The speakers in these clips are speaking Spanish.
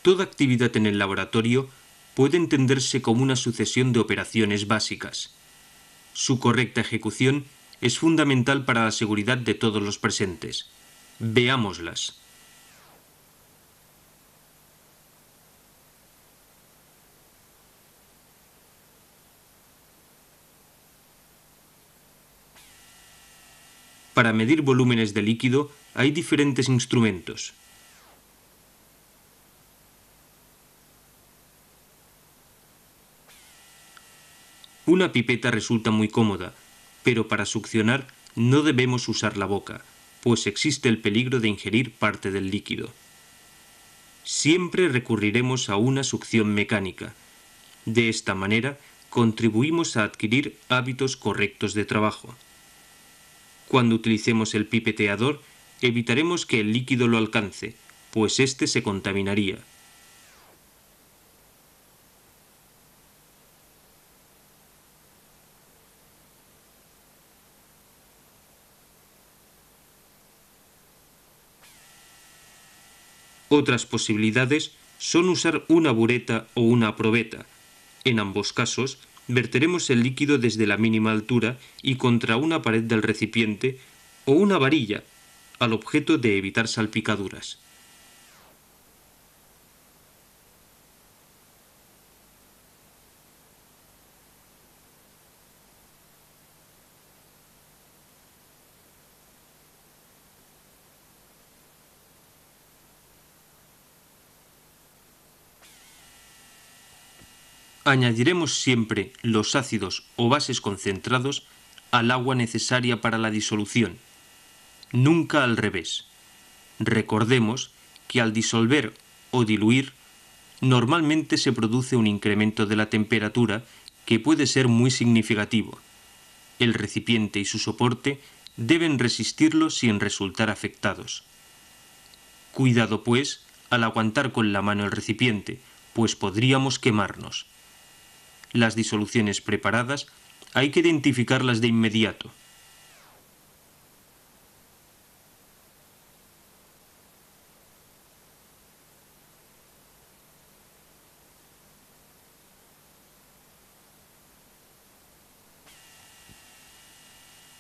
Toda actividad en el laboratorio puede entenderse como una sucesión de operaciones básicas. Su correcta ejecución es fundamental para la seguridad de todos los presentes. Veámoslas. Para medir volúmenes de líquido hay diferentes instrumentos. Una pipeta resulta muy cómoda, pero para succionar no debemos usar la boca, pues existe el peligro de ingerir parte del líquido. Siempre recurriremos a una succión mecánica. De esta manera, contribuimos a adquirir hábitos correctos de trabajo. Cuando utilicemos el pipeteador, evitaremos que el líquido lo alcance, pues éste se contaminaría. Otras posibilidades son usar una bureta o una probeta. En ambos casos, verteremos el líquido desde la mínima altura y contra una pared del recipiente o una varilla, al objeto de evitar salpicaduras. Añadiremos siempre los ácidos o bases concentrados al agua necesaria para la disolución, nunca al revés. Recordemos que al disolver o diluir, normalmente se produce un incremento de la temperatura que puede ser muy significativo. El recipiente y su soporte deben resistirlo sin resultar afectados. Cuidado, pues, al aguantar con la mano el recipiente, pues podríamos quemarnos. Las disoluciones preparadas hay que identificarlas de inmediato.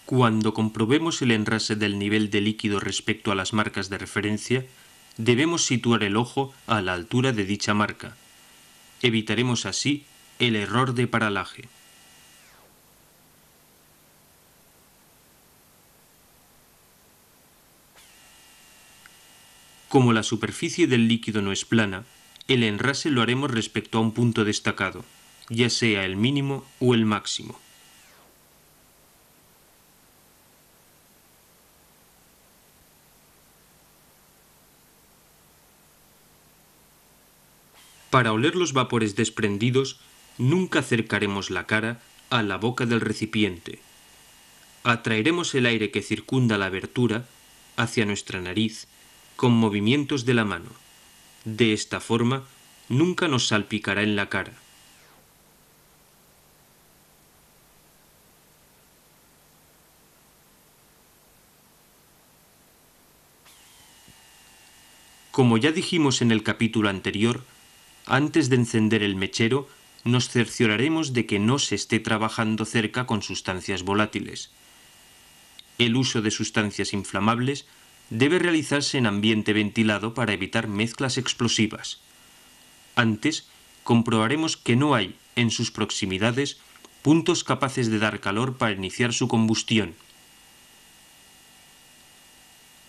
Cuando comprobemos el enrase del nivel de líquido respecto a las marcas de referencia, debemos situar el ojo a la altura de dicha marca. Evitaremos así el error de paralaje. Como la superficie del líquido no es plana, el enrase lo haremos respecto a un punto destacado, ya sea el mínimo o el máximo. Para oler los vapores desprendidos, nunca acercaremos la cara a la boca del recipiente. Atraeremos el aire que circunda la abertura hacia nuestra nariz con movimientos de la mano. De esta forma, nunca nos salpicará en la cara. Como ya dijimos en el capítulo anterior, antes de encender el mechero, nos cercioraremos de que no se esté trabajando cerca con sustancias volátiles. El uso de sustancias inflamables debe realizarse en ambiente ventilado para evitar mezclas explosivas. Antes, comprobaremos que no hay, en sus proximidades, puntos capaces de dar calor para iniciar su combustión.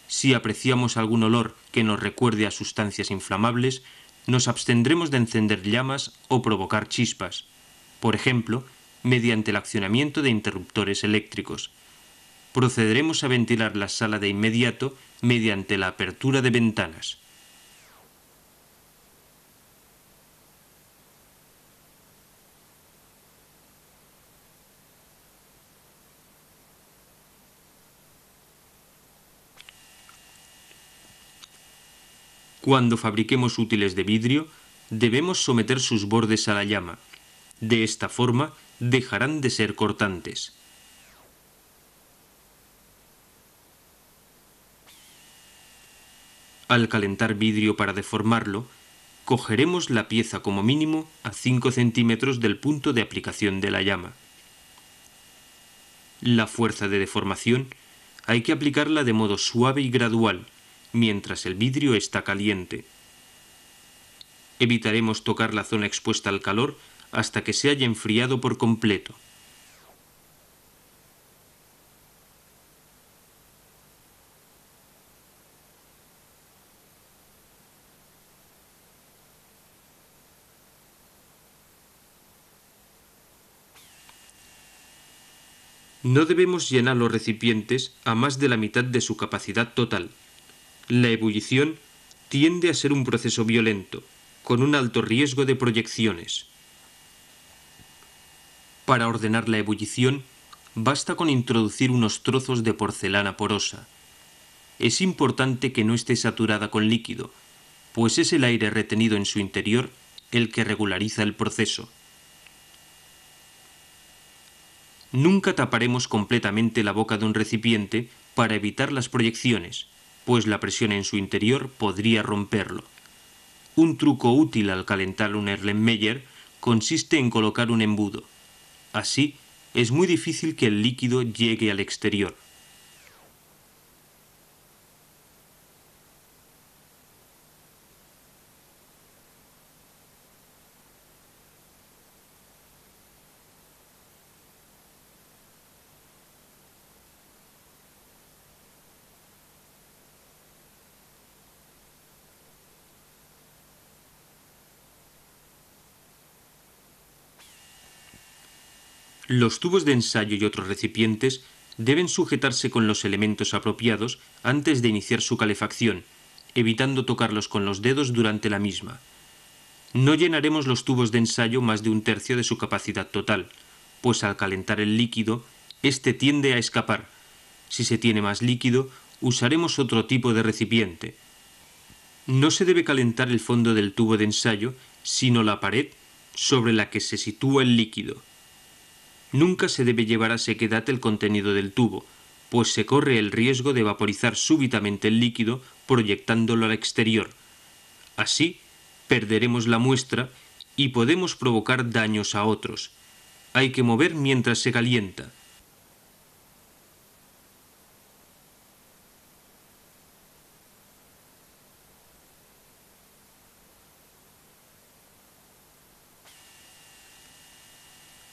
Si apreciamos algún olor que nos recuerde a sustancias inflamables, nos abstendremos de encender llamas o provocar chispas, por ejemplo, mediante el accionamiento de interruptores eléctricos. Procederemos a ventilar la sala de inmediato mediante la apertura de ventanas. Cuando fabriquemos útiles de vidrio, debemos someter sus bordes a la llama. De esta forma, dejarán de ser cortantes. Al calentar vidrio para deformarlo, Cogeremos la pieza como mínimo a 5 centímetros del punto de aplicación de la llama. La fuerza de deformación hay que aplicarla de modo suave y gradual, mientras el vidrio está caliente. Evitaremos tocar la zona expuesta al calor hasta que se haya enfriado por completo. No debemos llenar los recipientes a más de la mitad de su capacidad total. La ebullición tiende a ser un proceso violento, con un alto riesgo de proyecciones. Para ordenar la ebullición, basta con introducir unos trozos de porcelana porosa. Es importante que no esté saturada con líquido, pues es el aire retenido en su interior el que regulariza el proceso. Nunca taparemos completamente la boca de un recipiente para evitar las proyecciones, pues la presión en su interior podría romperlo. Un truco útil al calentar un Erlenmeyer consiste en colocar un embudo. Así, es muy difícil que el líquido llegue al exterior. Los tubos de ensayo y otros recipientes deben sujetarse con los elementos apropiados antes de iniciar su calefacción, evitando tocarlos con los dedos durante la misma. No llenaremos los tubos de ensayo más de un tercio de su capacidad total, pues al calentar el líquido, éste tiende a escapar. Si se tiene más líquido, usaremos otro tipo de recipiente. No se debe calentar el fondo del tubo de ensayo, sino la pared sobre la que se sitúa el líquido. Nunca se debe llevar a sequedad el contenido del tubo, pues se corre el riesgo de vaporizar súbitamente el líquido proyectándolo al exterior. Así, perderemos la muestra y podemos provocar daños a otros. Hay que mover mientras se calienta.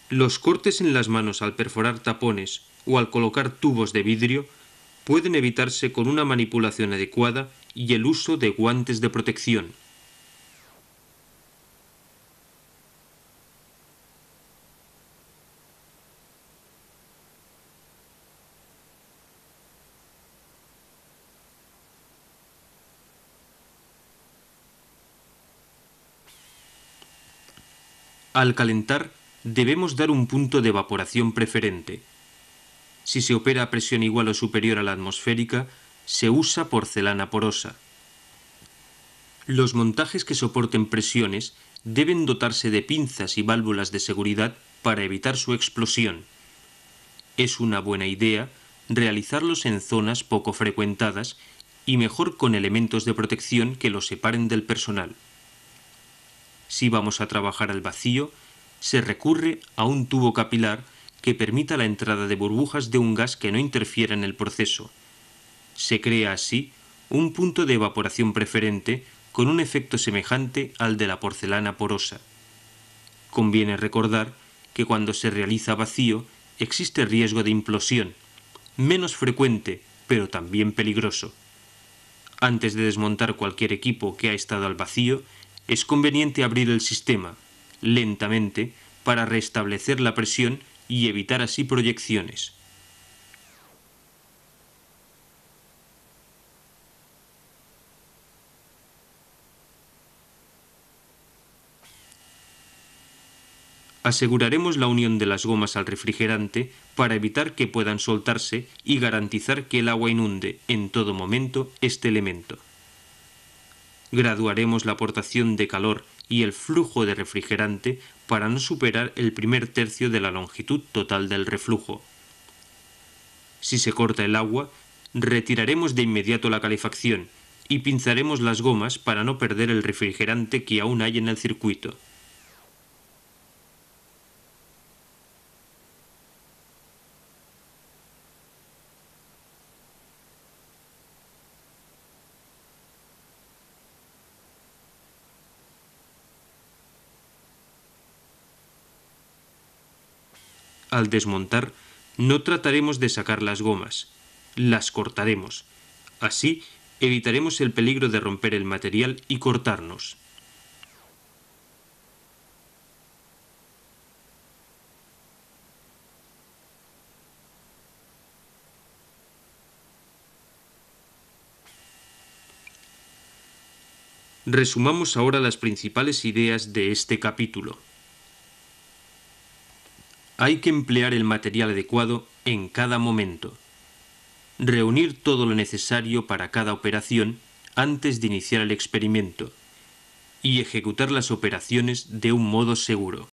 Los cortes en las manos al perforar tapones o al colocar tubos de vidrio pueden evitarse con una manipulación adecuada y el uso de guantes de protección. Al calentar, debemos dar un punto de evaporación preferente. Si se opera a presión igual o superior a la atmosférica, se usa porcelana porosa. Los montajes que soporten presiones deben dotarse de pinzas y válvulas de seguridad para evitar su explosión. Es una buena idea realizarlos en zonas poco frecuentadas y mejor con elementos de protección que los separen del personal. Si vamos a trabajar al vacío, se recurre a un tubo capilar que permita la entrada de burbujas de un gas que no interfiera en el proceso. Se crea así un punto de evaporación preferente con un efecto semejante al de la porcelana porosa. Conviene recordar que cuando se realiza vacío existe riesgo de implosión, menos frecuente, pero también peligroso. Antes de desmontar cualquier equipo que ha estado al vacío, es conveniente abrir el sistema, lentamente, para restablecer la presión y evitar así proyecciones. Aseguraremos la unión de las gomas al refrigerante para evitar que puedan soltarse y garantizar que el agua inunde en todo momento este elemento. Graduaremos la aportación de calor y el flujo de refrigerante para no superar el primer tercio de la longitud total del reflujo. Si se corta el agua, retiraremos de inmediato la calefacción y pinzaremos las gomas para no perder el refrigerante que aún hay en el circuito. Al desmontar, no trataremos de sacar las gomas, las cortaremos. Así, evitaremos el peligro de romper el material y cortarnos. Resumamos ahora las principales ideas de este capítulo. Hay que emplear el material adecuado en cada momento. Reunir todo lo necesario para cada operación antes de iniciar el experimento y ejecutar las operaciones de un modo seguro.